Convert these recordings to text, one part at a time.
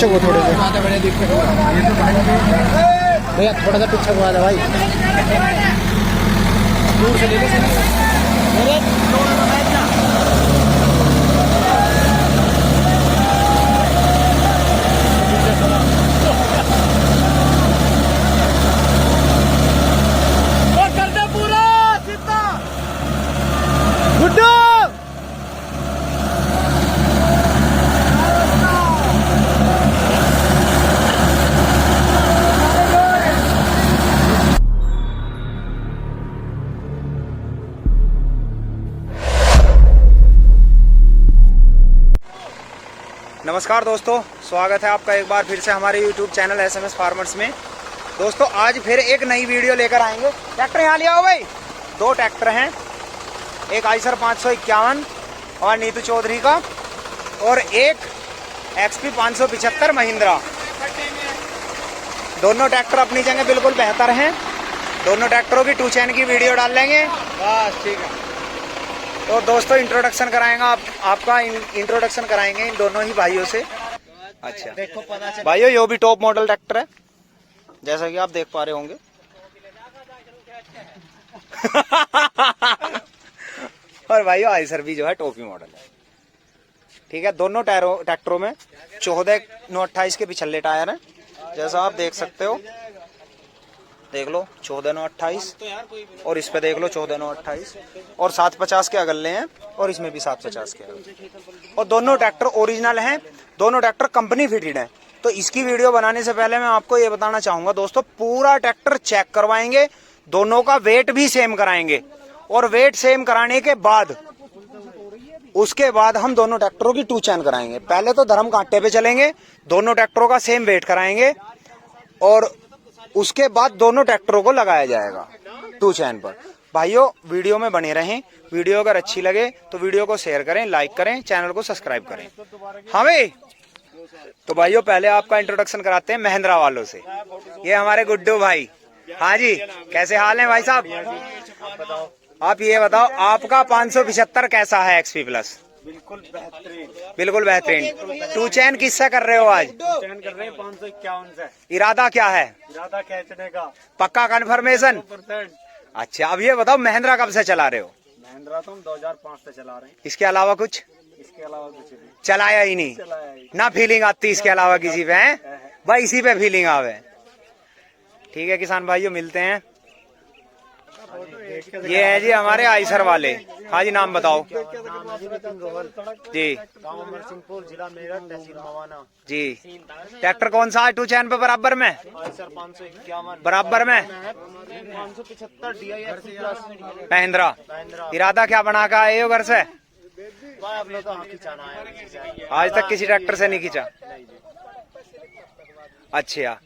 पीछे को थोड़े से भैया, थोड़ा सा पीछे को आ जा भाई। दूर से लेके नमस्कार दोस्तों, स्वागत है आपका एक बार फिर से हमारे YouTube चैनल SMS फार्मर्स में। दोस्तों आज फिर एक नई वीडियो लेकर आएंगे। ट्रैक्टर यहाँ ले आओ भाई। दो ट्रैक्टर हैं, एक आइसर 551 और नीतू चौधरी का, और एक XP 575 महिंद्रा। दोनों ट्रैक्टर अपनी जगह बिल्कुल बेहतर हैं। दोनों ट्रैक्टरों की 2 चैन की वीडियो डाल लेंगे। बस ठीक है। तो दोस्तों इंट्रोडक्शन कराएंगे आपका इंट्रोडक्शन कराएंगे इन दोनों ही भाइयों से। अच्छा देखो भाइयों, ये भी टॉप मॉडल ट्रैक्टर है जैसा कि आप देख पा रहे होंगे। और भाइयों आइसर भी जो है टॉप ही मॉडल है। ठीक है, दोनों ट्रैक्टरों में 14/9/28 के पिछले टायर हैं जैसा आप देख सकते हो। देख लो 14/9/28 और इस पे देख लो 14/9/28 और 750 के अगले हैं और इसमें भी 750 के अगले। और दोनों ट्रैक्टर ओरिजिनल हैं, दोनों ट्रैक्टर कंपनी फिटेड हैं। तो इसकी वीडियो बनाने से पहले मैं आपको ये बताना चाहूंगा दोस्तों, पूरा ट्रैक्टर चेक करवाएंगे, दोनों का वेट भी सेम कराएंगे और वेट सेम कराने के बाद उसके बाद हम दोनों ट्रैक्टरों की 2 चैन कराएंगे। पहले तो धर्म कांटे पे चलेंगे, दोनों ट्रैक्टरों का सेम वेट कराएंगे और उसके बाद दोनों ट्रैक्टरों को लगाया जाएगा 2 चैन पर। भाइयों वीडियो में बने रहें। वीडियो अगर अच्छी लगे तो वीडियो को शेयर करें, लाइक करें, चैनल को सब्सक्राइब करें। हाँ भाई, तो भाइयों पहले आपका इंट्रोडक्शन कराते हैं महिंद्रा वालों से। ये हमारे गुड्डू भाई। हाँ जी, कैसे हाल है भाई साहब? आप ये बताओ आपका 575 कैसा है XP प्लस? बिल्कुल बेहतरीन, बिल्कुल बेहतरीन। 2 चैन किससे कर रहे हो आज? 2 चैन कर रहे हैं 551 से। इरादा क्या है? इरादा खींचने का। पक्का कन्फर्मेशन? 100%। अच्छा, अब ये बताओ महिंद्रा कब से चला रहे हो? महिंद्रा तो हम 2005 से चला रहे हैं। इसके अलावा कुछ? इसके अलावा कुछ नहीं चलाया ही नहीं? चलाया ही। ना फीलिंग आती इसके अलावा किसी पे? है भाई, इसी पे फीलिंग आवे। ठीक है किसान भाइयों, मिलते हैं। ये है जी हमारे आइसर वाले। हाँ जी, नाम बताओ जी। गाँव अमरसिंहपुर, जिला मेरठ, तहसील मवाना जी। ट्रैक्टर कौन सा है 2 चैन पे बराबर में? आइसर 551 बराबर में 575 DI XP प्लस महिंद्रा। इरादा क्या बना का आए हो घर से? आप लोग तो खिंचाना है। आज तक किसी ट्रैक्टर से नहीं खींचा? अच्छा,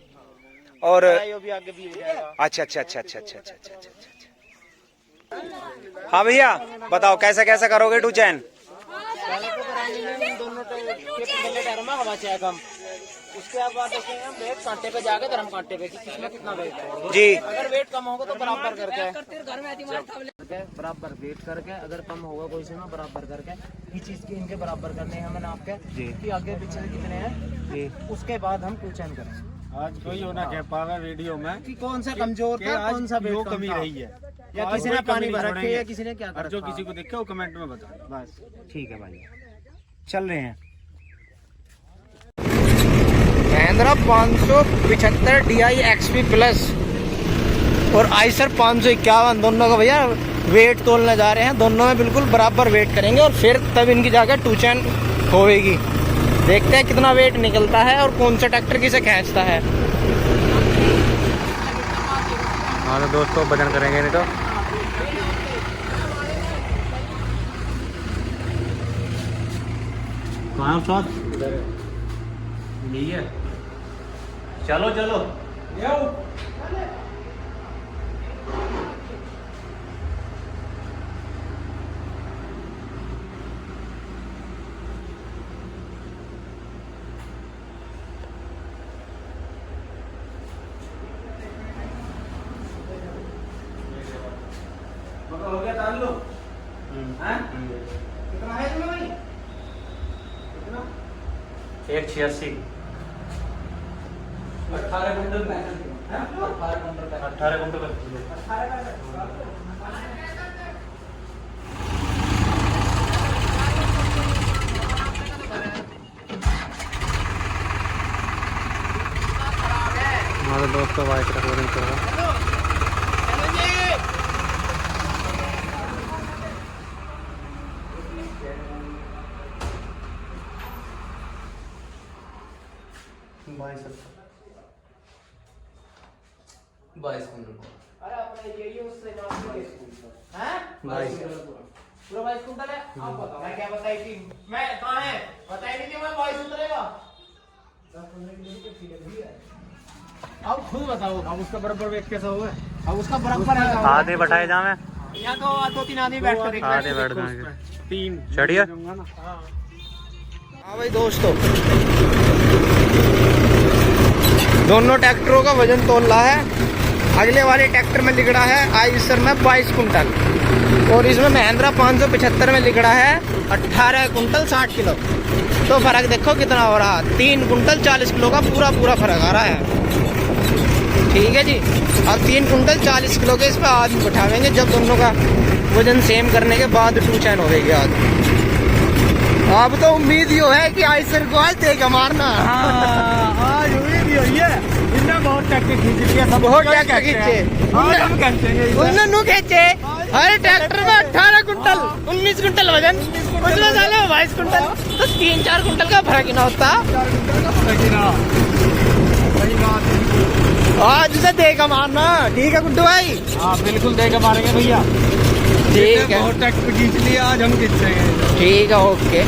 और भी आगे भी हो जाएगा। अच्छा अच्छा अच्छा अच्छा अच्छा अच्छा अच्छा अच्छा। हाँ भैया बताओ कैसे कैसे करोगे 2 चैन? दोनों हवा चेक हम, उसके बाद देखेंगे हम वेट कांटे पे जाके धर्म कांटे पे किसमें कितना वेट है जी। अगर वेट कम होगा तो बराबर करके बराबर वेट करके, अगर कम होगा कोई से में बराबर करके ये चीज के इनके बराबर करने हैं हमें नाप के जी कि आगे पीछे कितने हैं जी। उसके बाद हम 2 चैन करेंगे। आज कोई होना कह पावे वीडियो में कि कौन सा कमजोर था, कौन सा वेट कमी रही है, या किसी ने पानी भर रखे या किसी ने क्या कर, जो किसी को देखे वो कमेंट में बता। बस ठीक है भाई, चल रहे हैं। महिंद्रा 575 DI XP प्लस और आइसर 551 दोनों का भैया वेट तोलने जा रहे हैं। दोनों में बिल्कुल बराबर वेट करेंगे और फिर तब इनकी जाकर 2 चैन होएगी। देखते हैं कितना वेट निकलता है और कौन सा ट्रैक्टर किसे खींचता है। हाँ तो दोस्तों वजन करेंगे नहीं तो। कहाँ साथ यही है। चलो चलो हो गया डाल लो। कितना है तुम्हें भाई? कितना? 186 हमारे दोस्त तो बाइक रिकॉर्डिंग कर रहा है। अरे अपने यही उससे हैं? पूरा 22 कुंटल है। आप बताओ मैं क्या बताई थी? मैं कहाँ है? बताई नहीं थी मैं 22 उतरेगा। अब खुद बताओ अब उसका बराबर वेट कैसा हुआ है? अब उसका बराबर है आधे बैठाए जा मैं यहाँ तो 2-3 आदमी बैठ कर देख आधे बैठ जाएंगे। 3 चढ़िए। हाँ भाई दोस्तों, दोनों ट्रैक्टरों का वजन तोल रहा है। अगले वाले ट्रैक्टर में लिख रहा है आइसर में 22 कुंटल और इसमें महिंद्रा 575 में लिख रहा है 18 कुंटल 60 किलो। तो फर्क देखो कितना हो रहा है, 3 कुंटल 40 किलो का पूरा फर्क आ रहा है। ठीक है जी। अब 3 कुंटल 40 किलो के इस पर आदमी बैठावेंगे जब दोनों का वजन सेम करने के बाद 2 चैन हो गई आदमी। अब तो उम्मीद यो है कि आइसर को आज देगा मारना। आज उम्मीद ही है। इन्हें बहुत ट्रैक्टर खींच लिया सब बहुत ट्रैक्टर खींचे उन्होंने खींचे। हर ट्रैक्टर में 18 कुंटल 19 कुंटल वजन, उसमें साले 22 कुंटल, तो 3-4 कुंटल का फर्क ही ना होता। आज उसे देगा मारना। ठीक है गुड्डू भाई? हाँ बिल्कुल देगा मारेंगे भैया। ठीक है, बहुत ट्रैक्टर खींच लिया आज हम खींचेंगे। ठीक है, ओके।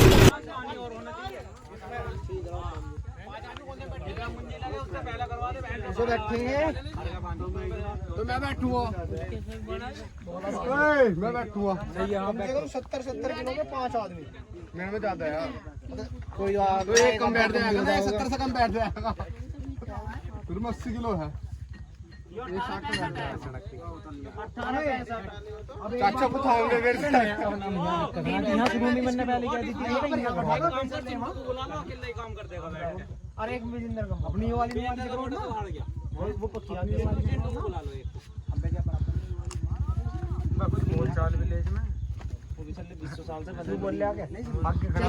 तो मैं बैठूंगा। मैं बैठूंगा। सही है। 70 किलो के 5 आदमी मेरे में ज्यादा है यार। कोई तो एक कम बैठ जाएगा ना, 70 से कम बैठ जाएगा। फिर में 80 किलो है। ये 60 का बैठ जाएगा सड़क पे। चाचा को थाओगे फिर से यहाँ शुरू में मैंने पहले क्या दी थी काम कर देगा बैठ। अरे एक मिजिंदर का अपनी वाली नहीं आती करो ना वो पक्की आती है। बुला लो एक अबे क्या बराबर कुछ बोल चाल विलेज में वो भी चल 200 साल से बंदे बोल ले आके आगे खड़ा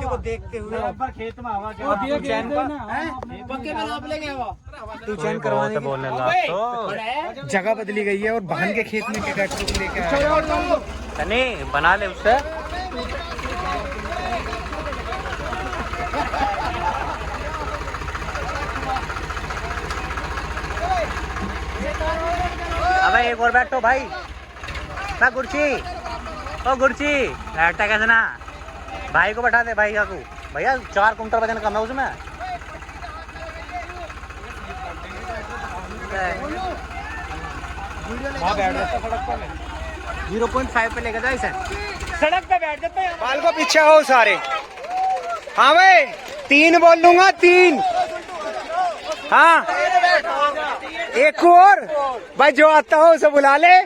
को देखते हुए बराबर खेत में हवा क्या चैन का पक्के में नाप लेंगे हवा तू चैन करवाने के बोलने लगा तो जगह बदली गई है और बहन के खेत में ट्रैक्टर को लेके आया तने बना ले उससे। अबे एक और बैठो भाई ना गुरची। ओ गुरची बैठता कैसे ना, भाई को बैठा दे। भाई काकू भैया 4 कुंटल वजन कम है उसमें। वहाँ बैठ जाता सड़क पर 0.5 पे लेकर जाए इसे। सड़क पे बैठ जाता है। बाल को पीछे हो सारे। हाँ भाई 3 बोल दूंगा 3। हाँ एक और भाई जो आता हो उसे बुला ले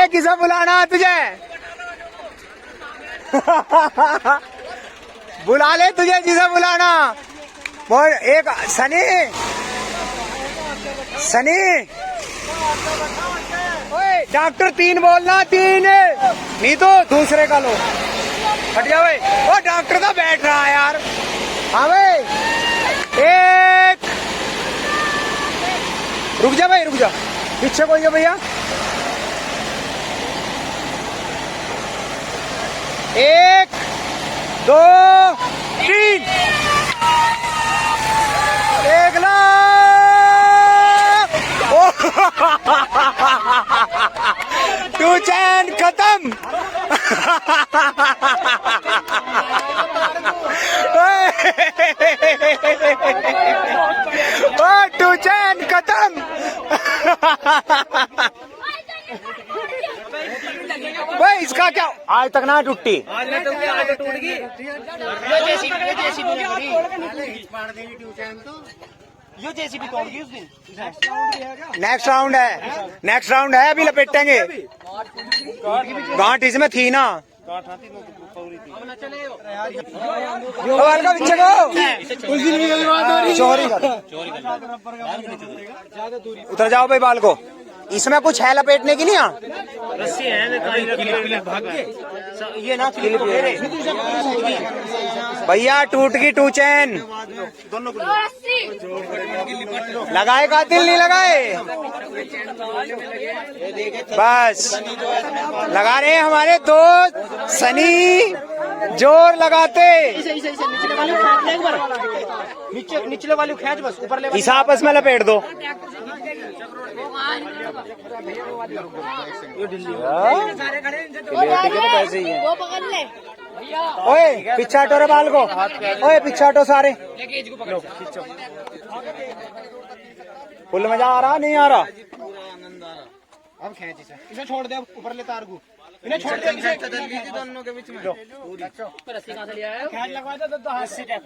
किसे बुलाना है तुझे? बुला ले तुझे जिसे बुलाना। बोल एक सनी ओए डॉक्टर 3 बोलना 3 नहीं तो दूसरे का लो। हट जा भाई। वो डॉक्टर तो बैठ रहा है यार। हाँ भाई 1 रुक जा भाई रुक जा पीछे कोई है भैया। 1 2 3 1 लाख। 2 चैन खत्म। ओ 2 चैन खत्म। भाई इसका क्या आज तक ना टूटी। आज तो टूट गई। यो जेसीबी तोड़ गई उस दिन। नेक्स्ट राउंड है अभी लपेटेंगे। गांठ इसमें थी ना। बाल का पीछे को चोरी कर उतर जाओ भाई बाल को। इसमें कुछ है लपेटने की नहीं? रस्सी है ये ना भैया टूट गई टू चैन। लगाए कातिल नहीं लगाए? बस लगा रहे हैं हमारे दोस्त सनी, जोर लगाते। निचले वाली खींच बस ऊपर ले। इस आपस में लपेट दो। पैसे ही है। ओए पीछे हटो रे बाल को। ओए पीछे हटो सारे। फुल मजा आ रहा नहीं आ रहा? अब खींच इसे छोड़ दे ऊपर ले तार को। इन्हें छोड़ दे दोनों के बीच में। रस्सी कहां से लिया है? खींच लगवा दे तो हाथ से टैप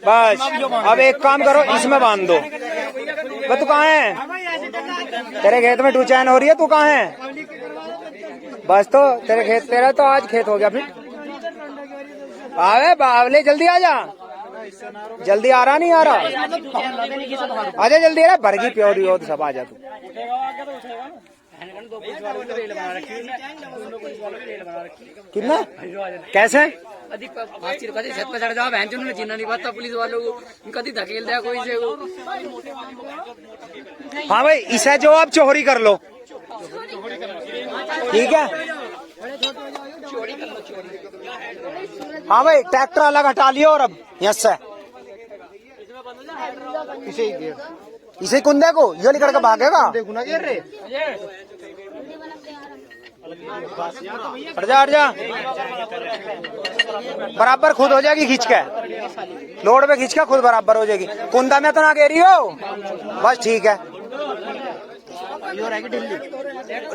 बस अब एक काम करो, इसमें बांध दो। तू कहाँ है? तेरे खेत में टू चैन हो रही है, तू कहाँ है? बस तो तेरे खेत, तेरा तो आज खेत हो गया फिर। आवे बावले जल्दी आ जा। जल्दी आ रहा नहीं आ रहा? आजा जल्दी आ रहा। भरगी प्योरी हो तो सब आ जा तू। कितना कैसे अधिक छत पे चढ़ जाओ बहन चुन जीना नहीं पड़ता पुलिस वालों को कभी धकेल दिया कोई से को। हाँ भाई इसे जो आप चोरी कर लो, ठीक है? हाँ भाई ट्रैक्टर अलग हटा लियो और अब यस है इसे कुंदे को यो निकल के भागेगा। हट जा हट जा। बराबर खुद हो जाएगी खींच के, लोड पे खींच के खुद बराबर हो जाएगी। कुंदा में तो ना कह रही हो। बस ठीक है।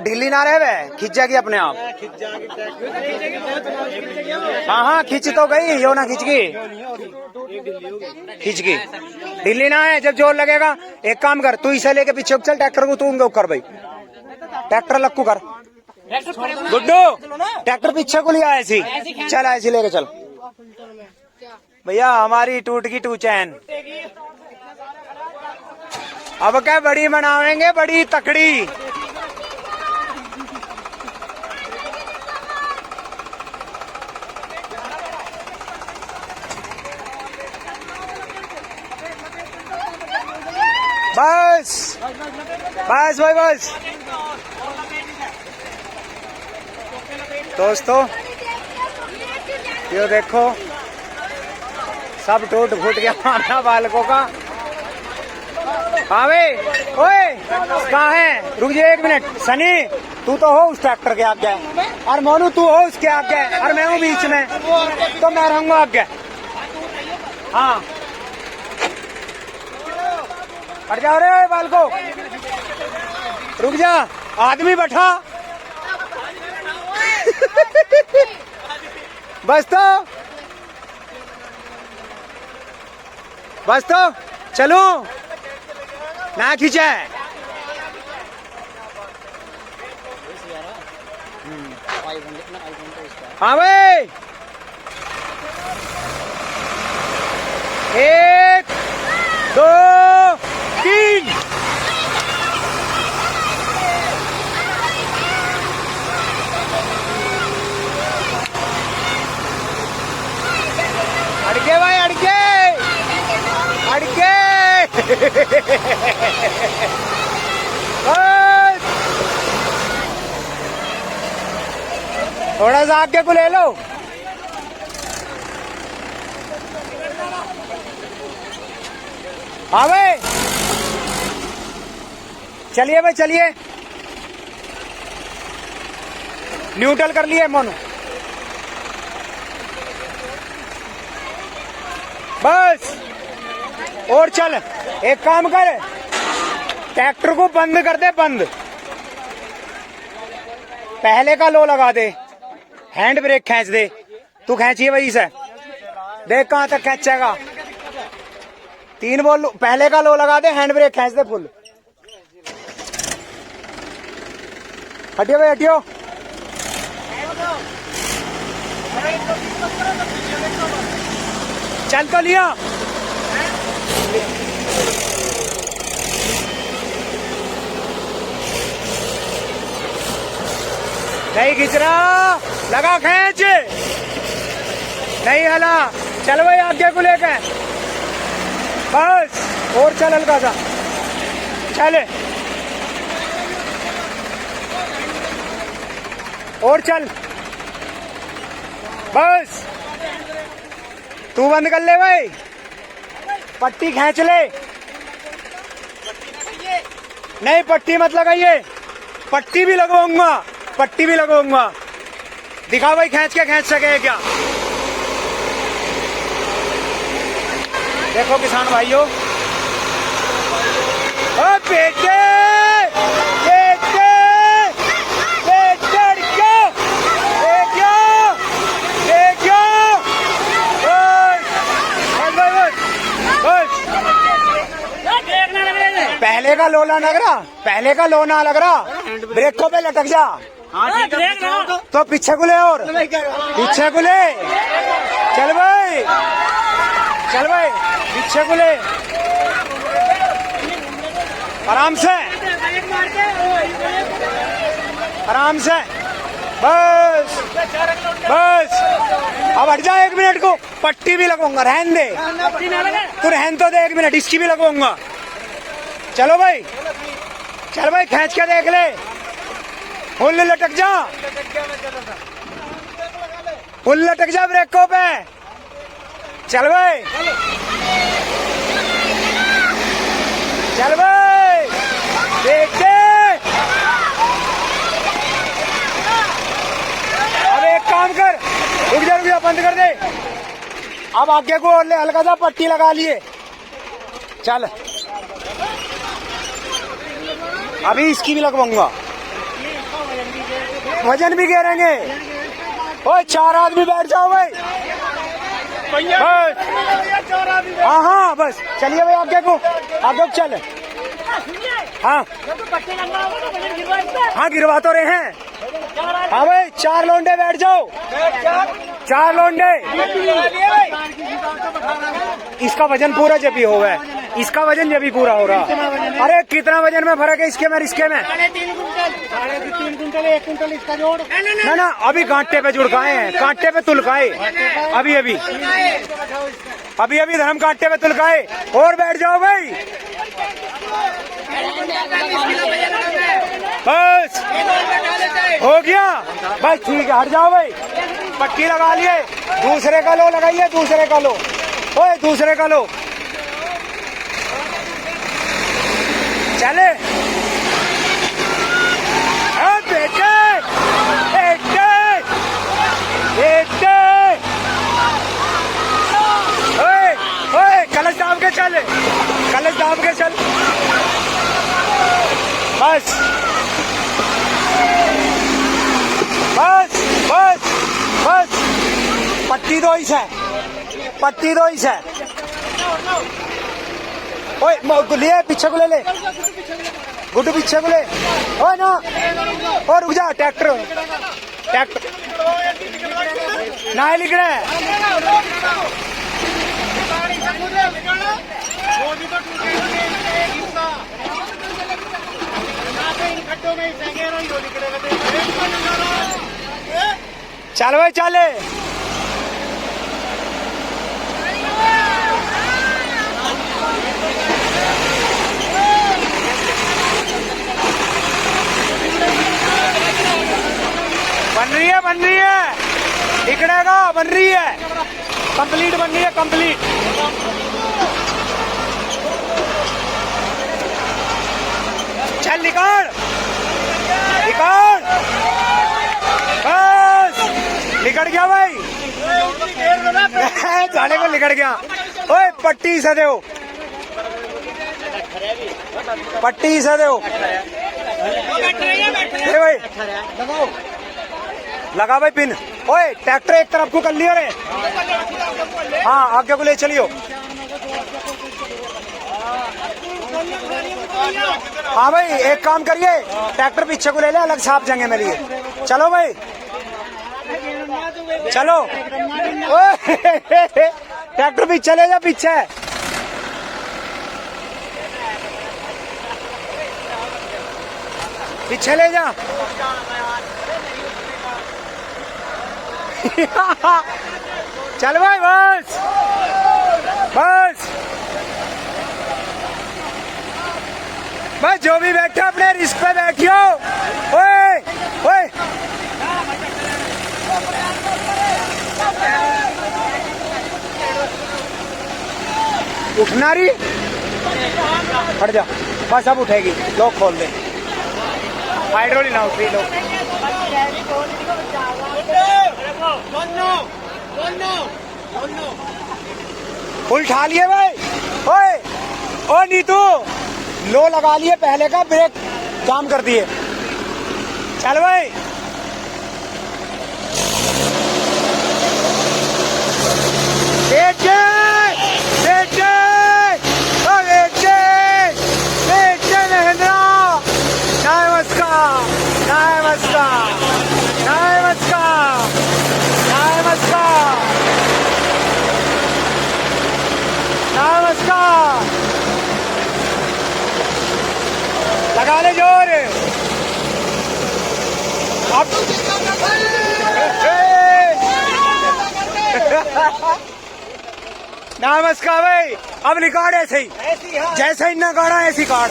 ढीली ना रहे वे, खींच जाएगी अपने आप। हाँ हाँ खींच तो गई, यो ना खींच गई, खींच गई। ढीली ना है, जब जोर लगेगा एक काम कर, तू इसे लेके पीछे चल, ट्रैक्टर को तू कर भाई, ट्रैक्टर लक्कू कर। गुड्डू ट्रैक्टर पीछे को लिया ऐसी, चल ऐसी लेके चल। भैया हमारी टूट गई टू चैन, अब क्या बड़ी मनावेंगे, बड़ी तकड़ी। बस बस भाई बस। दोस्तों ये देखो सब टूट फूट गया हमारा बालकों का। हाँ भाई ओए कहाँ है? रुक जाइए एक मिनट। सनी तू तो हो उस ट्रैक्टर के आगे, और मोनू तू हो उसके आगे, और मैं हूँ बीच में, तो मैं रहूंगा आगे। हाँ हट जाओ रे बालको, रुक जा, आदमी बैठा। बस तो चलो ना खींचा है। हाँ भाई 1 2 3। अड़के भाई अड़के अड़के। थोड़ा सा आगे को ले लो। हाँ भाई चलिए भाई चलिए, न्यूट्रल कर लिए मोनू। बस और चल, एक काम कर, ट्रैक्टर को बंद कर दे, बंद। पहले का लो लगा दे, हैंड ब्रेक खींच दे। तू खींचिए वही से, देख कहां तक खींचेगा। 3 बोल, पहले का लो लगा दे, हैंड ब्रेक खींच दे फुल। हटियो भाई हटियो। चल तो लिया। नहीं खींच रहा, लगा खींच, नहीं हला। चल भाई आगे को लेकर, बस और चल हल्का सा, चल और चल, बस तू बंद कर ले भाई, पट्टी खींच ले। नहीं पट्टी मत लगाइए, पट्टी भी लगवाऊंगा, पट्टी भी लगवाऊंगा। दिखा भाई खींच के, खींच सके क्या? देखो किसान भाइयों, ओ बेटे बेटे बेटे क्यों पहले का लोना लग रहा, पहले का लोना लग रहा। ब्रेकों पे लटक जा तो पीछे को ले, और पीछे को ले। चल भाई, चल भाई पीछे को ले, आराम से, आराम से, बस बस। अब हट जा 1 मिनट को, पट्टी भी लगवाऊंगा, रहन दे तू, रहन तो दे 1 मिनट, इसकी भी लगवाऊंगा। चलो भाई, चल भाई खींच के देख ले, फुल लटक जा, फुल लटक जा ब्रेकों पे। चल भाई, चल भाई, देख दे। अब एक काम कर, रुक जा, बंद कर दे। अब आगे को और ले, हल्का सा पट्टी लगा लिए। चल अभी इसकी भी लगवाऊंगा, वजन भी गिरेंगे। ओए 4 आदमी बैठ जाओ भाई, बस। हाँ हाँ बस, चलिए भाई आगे को, आगे को चल। हाँ हाँ गिरवा तो रहे हैं। हाँ भाई 4 लोंडे बैठ जाओ, 4 लोंडे। इसका वजन पूरा जब ही होगा, इसका वजन जब ही पूरा हो रहा। अरे कितना वजन में फर्क है इसके में, इसके में 3.5 कुंटल 1 कुंटल इसका जोड़। ना ना, अभी कांटे पे जुड़काए हैं, कांटे पे तुलकाए अभी अभी अभी अभी धर्म कांटे पे तुलकाए। और बैठ जाओ भाई, बस हो गया भाई, ठीक है हट जाओ भाई। पट्टी लगा लिए, दूसरे का लो, लगाइए दूसरे का लो, ओए दूसरे का लो। चले बेटे बेटे बेटे, ओए ओए कलश दाब के चल, कलश दाब के चल, बस बस बस बस। पट्टी दो इस है, पट्टी दो इस है। ओए लिए पीछे को ले ले, गुड्डू पीछे को ले। ओए ना, और रुक जा, ट्रैक्टर ट्रैक्टर ना लिख रहे हैं। चल भाई चले, बन रही है, इकड़ेगा, बन रही है, कंप्लीट बन रही है, कंप्लीट। चल निकाल निकाल, बस निकल गया भाई, जाने को निकल गया। ओए पट्टी से दो, पट्टी से दो भाई, लगा भाई पिन। ओए ट्रैक्टर एक तरफ को कर लियो रे, हाँ आगे को ले चलियो। हाँ भाई एक काम करिए, ट्रैक्टर पीछे को ले ले, अलग साफ जगह में लिए। चलो भाई चलो। ट्रैक्टर पीछे ले जा, पीछे पीछे ले जा। चल भाई बस बस बस, जो भी बैठा अपने रिस्क पे बैठियो। ओए ओए उठना रही, हट जा बस, अब उठेगी। लॉक खोल दे, हाइड्रोलिक ना उठी। लोग उठा लिए भाई। ओए ओ नीतू, लो लगा लिए, पहले का ब्रेक जाम कर दिए। चल भाई बेटे बेटे ओ बेटे बेटे महेंद्रा, नमस्कार नमस्कार नमस्कार नमस्कार नमस्कार। लगा ले जोर। अब नमस्कार भाई, अब निकाल ऐसे ही, जैसे ही ना काढ़ा ऐसी काढ़।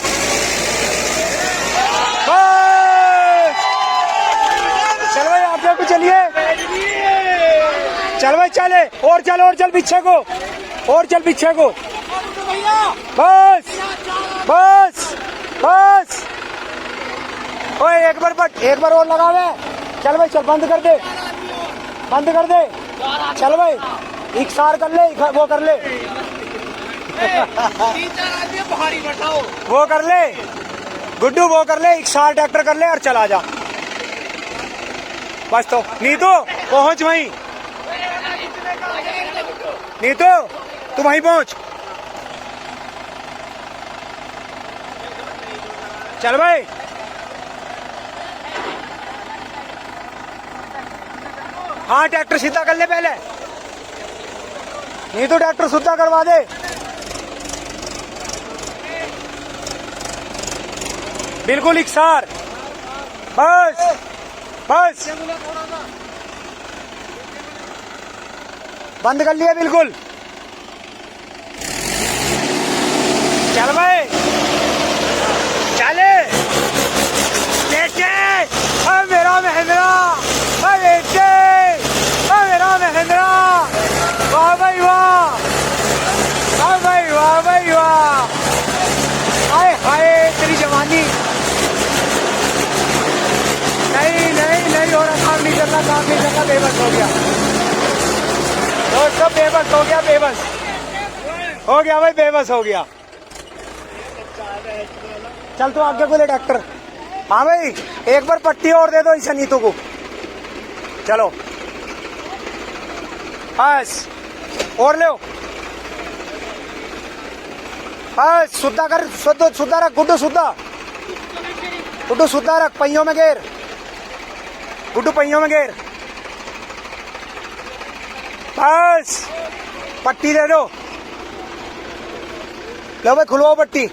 चल भाई आप लोग चलिए, चल भाई चले, और चल पीछे को, और चल पीछे को। बस बस बस। ओए एक बार और लगा ले। चल भाई चल, बंद कर दे, बंद कर दे। चल भाई इकसार कर ले, वो कर ले, वो कर ले गुड्डू, वो कर ले, इकसार ट्रैक्टर कर ले और चला जा बस। तो नीतू पहुंच वहीं, नीतू तू वहीं पहुंच। चल भाई हाँ, ट्रैक्टर सीधा कर ले पहले, नहीं तो ट्रैक्टर सीधा करवा दे। बिल्कुल इकसार, बस बस, बंद कर लिया बिल्कुल। चल भाई चले बेटे, मेरा महेंद्रा, बेटे मेरा महेंद्रा, वाह भाई वाह, वाह भाई वाह भाई वाह, हाय हाय तेरी जवानी। नहीं नहीं नहीं हो रहा, काम नहीं करना, काम नहीं करना, बेबस हो गया दोस्तों, बेबस हो गया, बेबस हो गया भाई, बेबस हो गया। चल तो आगे को ले ट्रैक्टर। हाँ भाई एक बार पट्टी और दे दो इस नीतू को। चलो बस और ले, बस सुधा कर, सुधा रख गुड्डू, गुड्डू सुधा रख, पहियों में घेर गुड्डू, पहियों में घेर। बस पट्टी दे दो, लो भाई खुलवाओ पट्टी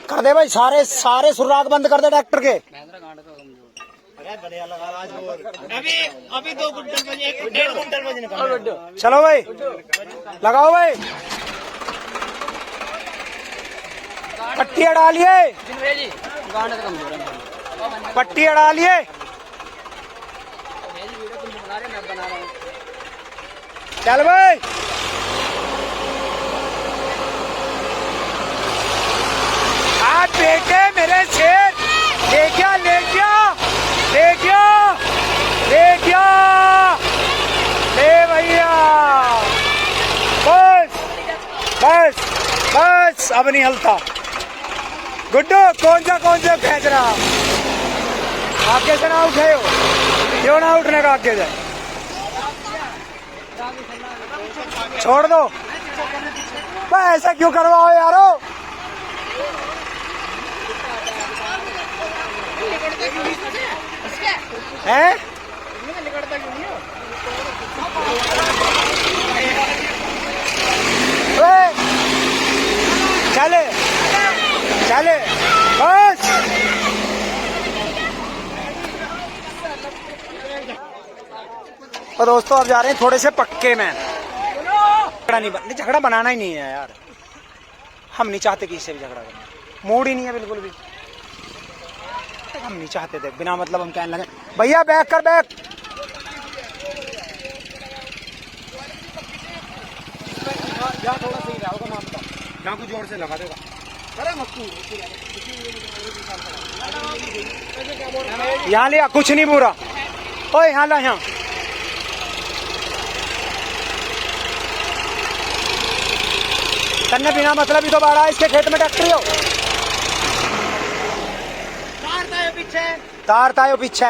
कर दे भाई, सारे सुराग बंद कर दे ट्रैक्टर के। अभी 2 कुंटल बजे, 1.5 कुंटल बजे निकालो। चलो भाई लगाओ भाई, पट्टी अड़ा लिए, पट्टी अड़ा लिए। चल भाई आप बेटे मेरे शेर, ले गया ले गया ले गया ले गया, ले भैया, बस बस बस, अब नहीं हलता। गुड्डू कौन सा खेच रहा, आगे से ना उठे हो, क्यों ना उठने का, आगे से छोड़ दो। भाई ऐसा क्यों करवाओ यारो? हैं? चले चले बस। तो दोस्तों अब जा रहे हैं थोड़े से पक्के में। झगड़ा बनाना ही नहीं है यार, हम नहीं चाहते किसी से भी झगड़ा करना, मूड ही नहीं है बिल्कुल भी। हम नहीं चाहते थे बिना मतलब हम कहने लगे भैया बैक कर बैक। थोड़ा सही रहा होगा मामला, यहाँ को जोर से लगा देगा। यहाँ लिया कुछ नहीं बुरा। ओए यहाँ ला, यहाँ तन्ने बिना मतलब ही तो बाड़ा इसके खेत में ट्रैक्टर हो। तार तायो पीछे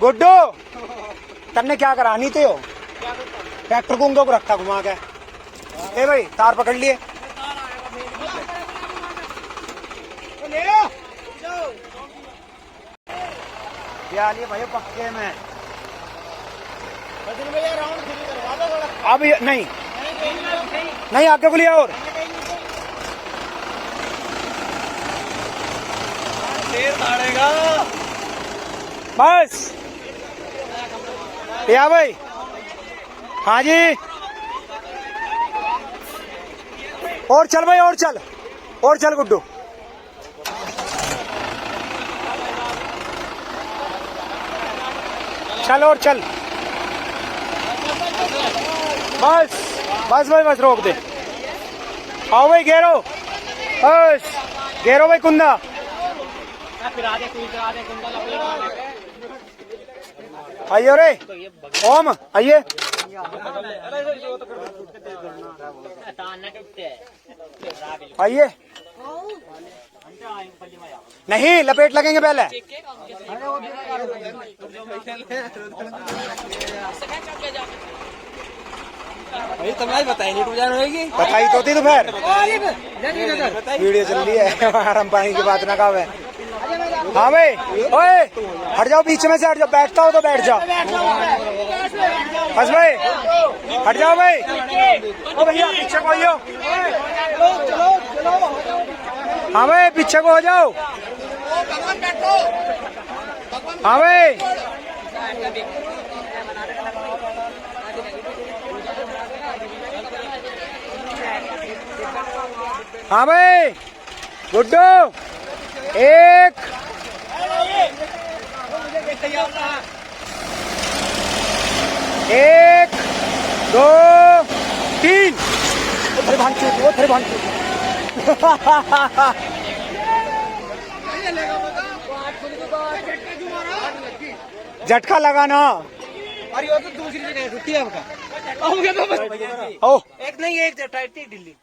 गुड्डू तन्ने क्या करानी थे हो? ट्रैक्टर को उनको रखा घुमा के। ए भाई तार पकड़ लिए। क्या लिए भाई पक्के में? अब नहीं नहीं आगे को लिया और बस या भाई। हाँ जी और चल भाई और चल गुड्डू। चल और चल बस बस भाई बस रोक दे। आओ भाई घेरो बस घेरो भाई कुंदा। आइए रे ओम आइए। आइए नहीं लपेट लगेंगे पहले। बताई नहीं बताई तो थी दोपहर वीडियो चल रही है आराम पानी की बात ना कहा। हाँ भाई ओए हट जाओ बीच में से हट जाओ, बैठता हो तो बैठ जाओ बस भाई हट जाओ भाई। ओ भैया पीछे को आइयो। हाँ भाई पीछे को हो जाओ। हाँ भाई हाँ भाई गुड्डू एक एक दो तीन। फिर भांचू फिर भांचू झटका लगाना। अरे वो तो दूसरी जगह रुकी है आपका। ओ एक नहीं एक टाइट थी ढीली।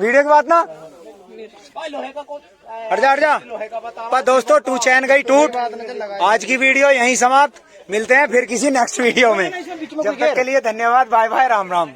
वीडियो की बात ना हट जा। पर दोस्तों टू चैन गई टूट। आज की वीडियो यहीं समाप्त। मिलते हैं फिर किसी नेक्स्ट वीडियो में। जब तक के लिए धन्यवाद। Bye bye Ram Ram.